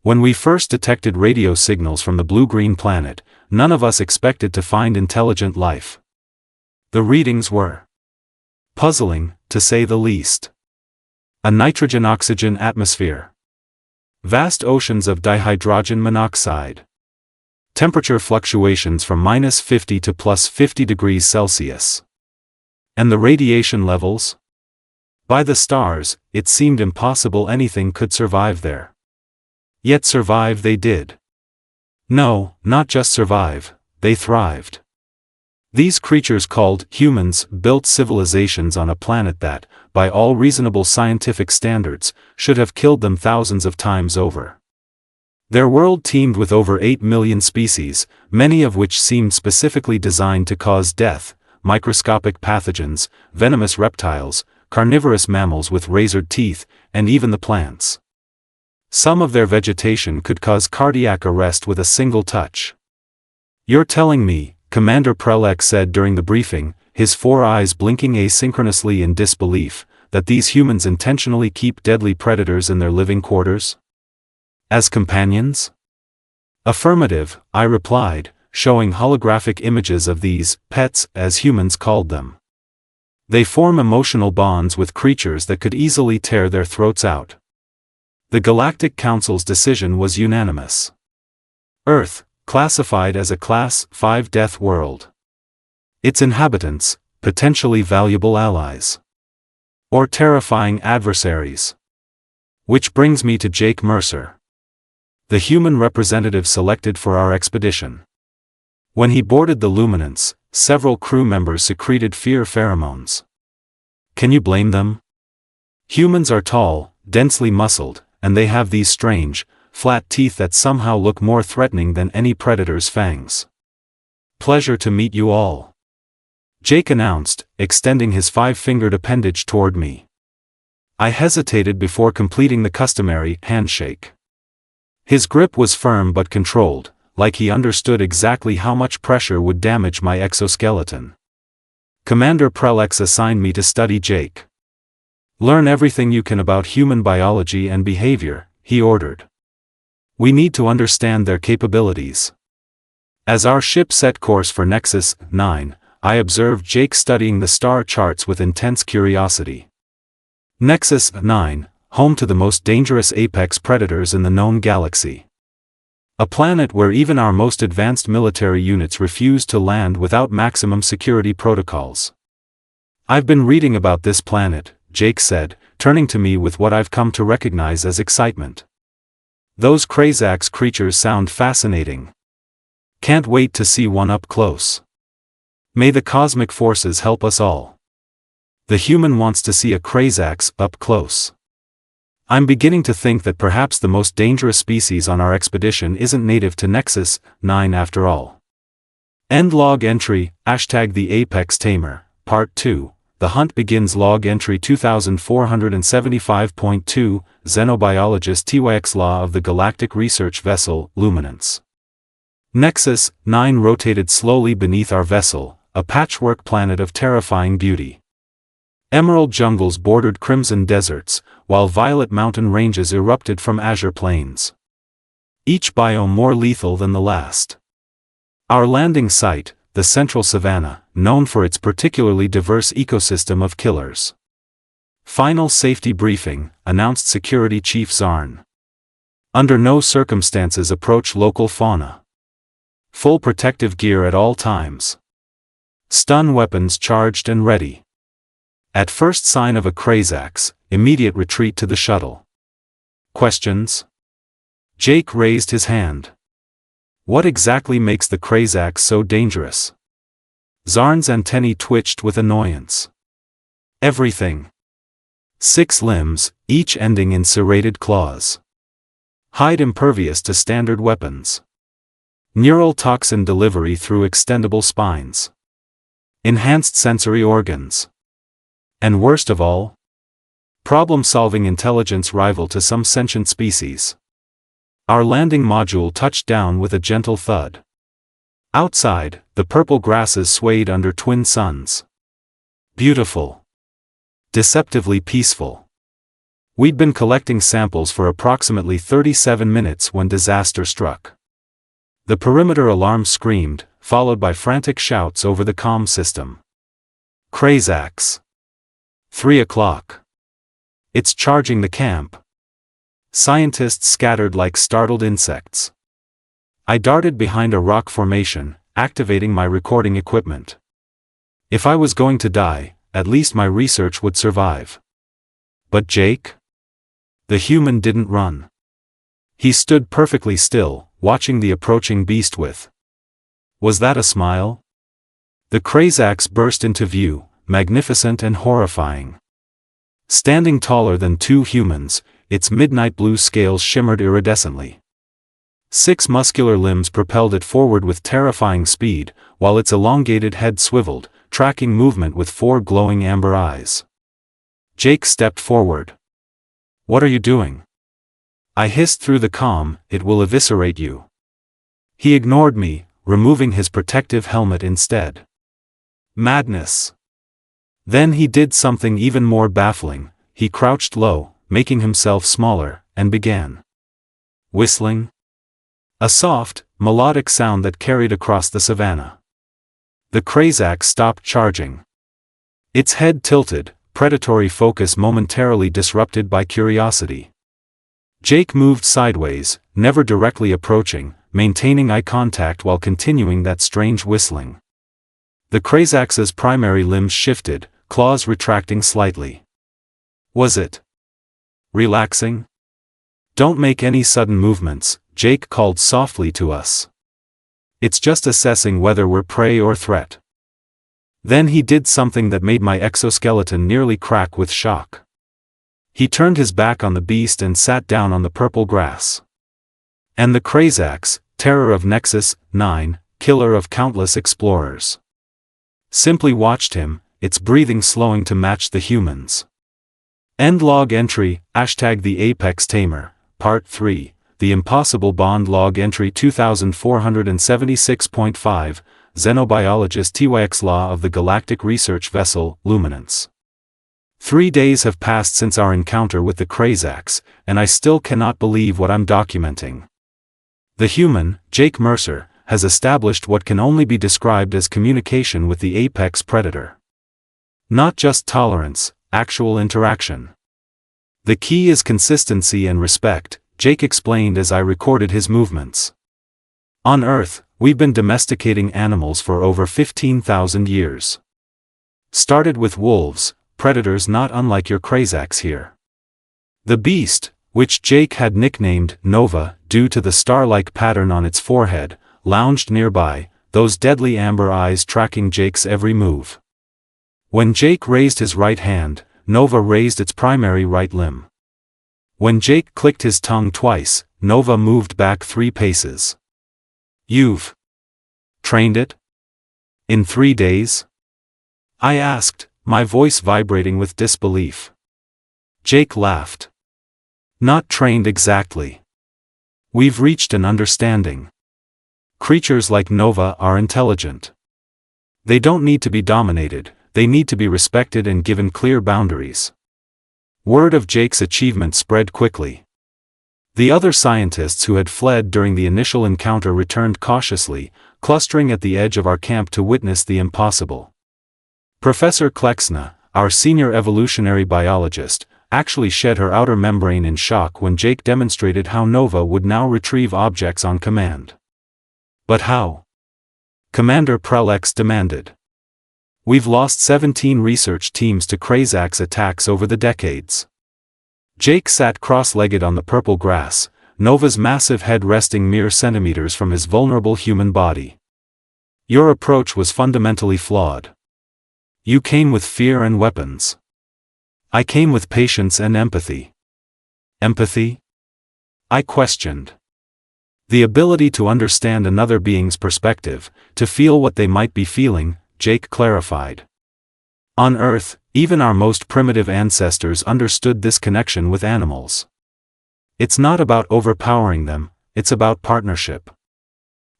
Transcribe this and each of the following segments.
When we first detected radio signals from the blue-green planet, none of us expected to find intelligent life. The readings were puzzling, to say the least. A nitrogen-oxygen atmosphere. Vast oceans of dihydrogen monoxide. Temperature fluctuations from -50 to +50 degrees Celsius. And the radiation levels? By the stars, it seemed impossible anything could survive there. Yet survive they did. No, not just survive, they thrived. These creatures called humans built civilizations on a planet that, by all reasonable scientific standards, should have killed them thousands of times over. Their world teemed with over 8 million species, many of which seemed specifically designed to cause death: microscopic pathogens, venomous reptiles, carnivorous mammals with razored teeth, and even the plants. Some of their vegetation could cause cardiac arrest with a single touch. "You're telling me," Commander Prelek said during the briefing, his 4 eyes blinking asynchronously in disbelief, "that these humans intentionally keep deadly predators in their living quarters? As companions?" "Affirmative," I replied, showing holographic images of these pets, as humans called them. "They form emotional bonds with creatures that could easily tear their throats out." The Galactic Council's decision was unanimous. Earth, classified as a Class 5 death world. Its inhabitants, potentially valuable allies. Or terrifying adversaries. Which brings me to Jake Mercer, the human representative selected for our expedition. When he boarded the Luminance, several crew members secreted fear pheromones. Can you blame them? Humans are tall, densely muscled, and they have these strange, flat teeth that somehow look more threatening than any predator's fangs. "Pleasure to meet you all," Jake announced, extending his 5-fingered appendage toward me. I hesitated before completing the customary handshake. His grip was firm but controlled, like he understood exactly how much pressure would damage my exoskeleton. Commander Prelek assigned me to study Jake. "Learn everything you can about human biology and behavior," he ordered. "We need to understand their capabilities." As our ship set course for Nexus 9, I observed Jake studying the star charts with intense curiosity. Nexus 9, home to the most dangerous apex predators in the known galaxy. A planet where even our most advanced military units refuse to land without maximum security protocols. "I've been reading about this planet," Jake said, turning to me with what I've come to recognize as excitement. "Those Krazax creatures sound fascinating. Can't wait to see one up close. May the cosmic forces help us all." The human wants to see a Krazax up close. I'm beginning to think that perhaps the most dangerous species on our expedition isn't native to Nexus 9 after all. End log entry, #the Apex Tamer, Part 2. The hunt begins. Log entry 2475.2, xenobiologist Tyx'la of the Galactic research vessel, Luminance. Nexus 9 rotated slowly beneath our vessel, a patchwork planet of terrifying beauty. Emerald jungles bordered crimson deserts, while violet mountain ranges erupted from azure plains. Each biome more lethal than the last. Our landing site, the central savanna, known for its particularly diverse ecosystem of killers. "Final safety briefing," announced Security Chief Zarn. "Under no circumstances approach local fauna. Full protective gear at all times. Stun weapons charged and ready. At first sign of a Krazax, immediate retreat to the shuttle." Questions? Jake raised his hand. "What exactly makes the Krazax so dangerous?" Zarn's antennae twitched with annoyance. "Everything. 6 limbs, each ending in serrated claws. Hide impervious to standard weapons. Neural toxin delivery through extendable spines. Enhanced sensory organs. And worst of all, problem-solving intelligence rival to some sentient species." Our landing module touched down with a gentle thud. Outside, the purple grasses swayed under twin suns. Beautiful. Deceptively peaceful. We'd been collecting samples for approximately 37 minutes when disaster struck. The perimeter alarm screamed, followed by frantic shouts over the comm system. Krazax. 3 o'clock. It's charging the camp. Scientists scattered like startled insects. I darted behind a rock formation, activating my recording equipment. If I was going to die, at least my research would survive. But Jake? The human didn't run. He stood perfectly still, watching the approaching beast with. Was that a smile? The Krazax burst into view, magnificent and horrifying. Standing taller than two humans, its midnight blue scales shimmered iridescently. 6 muscular limbs propelled it forward with terrifying speed, while its elongated head swiveled, tracking movement with 4 glowing amber eyes. Jake stepped forward. "What are you doing?" I hissed through the comm, "It will eviscerate you." He ignored me, removing his protective helmet instead. Madness. Then he did something even more baffling. He crouched low, making himself smaller, and began whistling. A soft, melodic sound that carried across the savannah. The Krazax stopped charging. Its head tilted, predatory focus momentarily disrupted by curiosity. Jake moved sideways, never directly approaching, maintaining eye contact while continuing that strange whistling. The Krazax's primary limbs shifted, claws retracting slightly. Was it relaxing? "Don't make any sudden movements," Jake called softly to us. "It's just assessing whether we're prey or threat." Then he did something that made my exoskeleton nearly crack with shock. He turned his back on the beast and sat down on the purple grass. And the Krazax, terror of Nexus 9, killer of countless explorers, simply watched him, its breathing slowing to match the humans. End log entry, #The Apex Tamer, Part 3, The Impossible Bond log entry 2476.5, Xenobiologist Tyx'la of the Galactic research vessel, Luminance. 3 days have passed since our encounter with the Krazax, and I still cannot believe what I'm documenting. The human, Jake Mercer, has established what can only be described as communication with the apex predator. Not just tolerance, actual interaction. The key is consistency and respect, Jake explained as I recorded his movements. On Earth, we've been domesticating animals for over 15,000 years. Started with wolves, predators not unlike your Krazax here. The beast, which Jake had nicknamed Nova due to the star-like pattern on its forehead, lounged nearby, those deadly amber eyes tracking Jake's every move. When Jake raised his right hand, Nova raised its primary right limb. When Jake clicked his tongue twice, Nova moved back 3 paces. "You've trained it? In 3 days?" I asked, my voice vibrating with disbelief. Jake laughed. "Not trained exactly. We've reached an understanding. Creatures like Nova are intelligent. They don't need to be dominated, they need to be respected and given clear boundaries." Word of Jake's achievement spread quickly. The other scientists who had fled during the initial encounter returned cautiously, clustering at the edge of our camp to witness the impossible. Professor Tyx'la, our senior evolutionary biologist, actually shed her outer membrane in shock when Jake demonstrated how Nova would now retrieve objects on command. "But how?" Commander Prelex demanded. "We've lost 17 research teams to Krazax attacks over the decades." Jake sat cross-legged on the purple grass, Nova's massive head resting mere centimeters from his vulnerable human body. "Your approach was fundamentally flawed. You came with fear and weapons. I came with patience and empathy." "Empathy?" I questioned. "The ability to understand another being's perspective, to feel what they might be feeling," Jake clarified. "On Earth, even our most primitive ancestors understood this connection with animals. It's not about overpowering them, it's about partnership.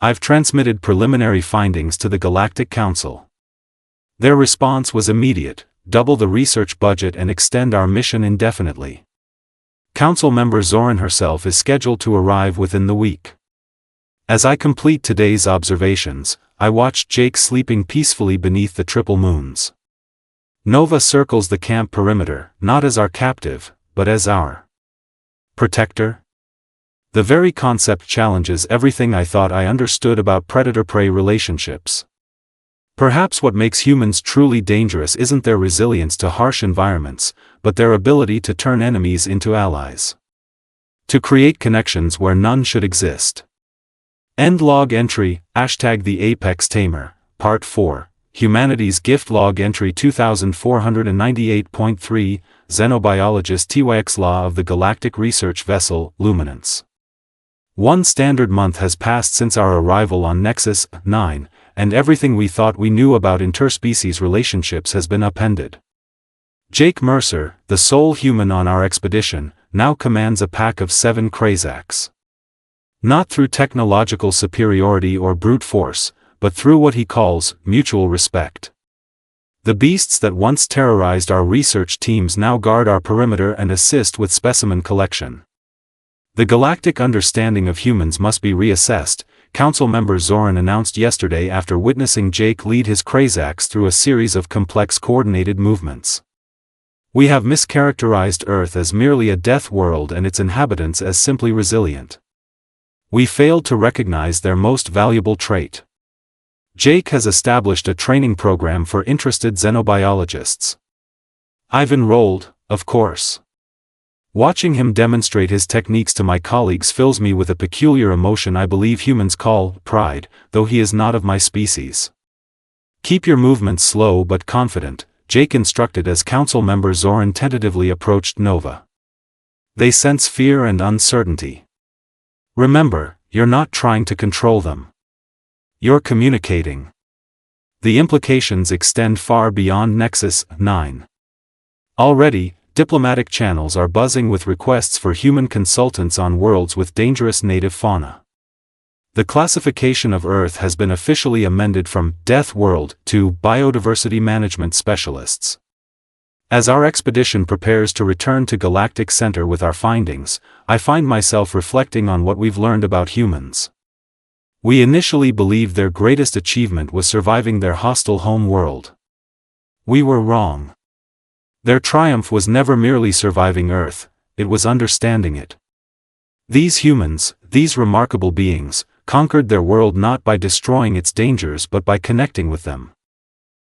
I've transmitted preliminary findings to the Galactic Council. Their response was immediate: double the research budget and extend our mission indefinitely." Council member Zoran herself is scheduled to arrive within the week. As I complete today's observations, I watch Jake sleeping peacefully beneath the triple moons. Nova circles the camp perimeter, not as our captive, but as our protector. The very concept challenges everything I thought I understood about predator-prey relationships. Perhaps what makes humans truly dangerous isn't their resilience to harsh environments, but their ability to turn enemies into allies. To create connections where none should exist. End log entry, #the Apex Tamer, Part 4, Humanities Gift log entry 2498.3, xenobiologist Tyx'la of the Galactic research vessel, Luminance. One standard month has passed since our arrival on Nexus 9, and everything we thought we knew about interspecies relationships has been upended. Jake Mercer, the sole human on our expedition, now commands a pack of 7 Krazax. Not through technological superiority or brute force, but through what he calls mutual respect. The beasts that once terrorized our research teams now guard our perimeter and assist with specimen collection. The galactic understanding of humans must be reassessed, Council member Zoran announced yesterday after witnessing Jake lead his Krazax through a series of complex coordinated movements. We have mischaracterized Earth as merely a death world and its inhabitants as simply resilient. We failed to recognize their most valuable trait. Jake has established a training program for interested xenobiologists. I've enrolled, of course. Watching him demonstrate his techniques to my colleagues fills me with a peculiar emotion I believe humans call pride, though he is not of my species. Keep your movements slow but confident, Jake instructed as Council member Zoran tentatively approached Nova. They sense fear and uncertainty. Remember, you're not trying to control them. You're communicating. The implications extend far beyond Nexus 9. Already, diplomatic channels are buzzing with requests for human consultants on worlds with dangerous native fauna. The classification of Earth has been officially amended from Death World to Biodiversity Management Specialists. As our expedition prepares to return to Galactic Center with our findings, I find myself reflecting on what we've learned about humans. We initially believed their greatest achievement was surviving their hostile home world. We were wrong. Their triumph was never merely surviving Earth, it was understanding it. These humans, these remarkable beings, conquered their world not by destroying its dangers but by connecting with them.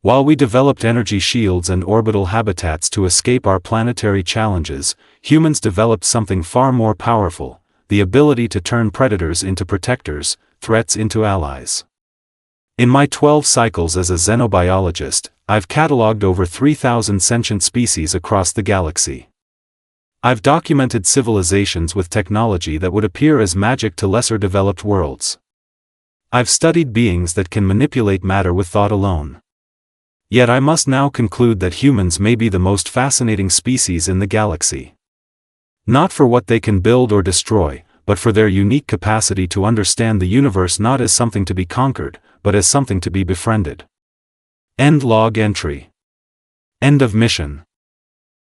While we developed energy shields and orbital habitats to escape our planetary challenges, humans developed something far more powerful, the ability to turn predators into protectors, threats into allies. In my 12 cycles as a xenobiologist, I've catalogued over 3,000 sentient species across the galaxy. I've documented civilizations with technology that would appear as magic to lesser developed worlds. I've studied beings that can manipulate matter with thought alone. Yet I must now conclude that humans may be the most fascinating species in the galaxy. Not for what they can build or destroy, but for their unique capacity to understand the universe not as something to be conquered, but as something to be befriended. End log entry. End of mission.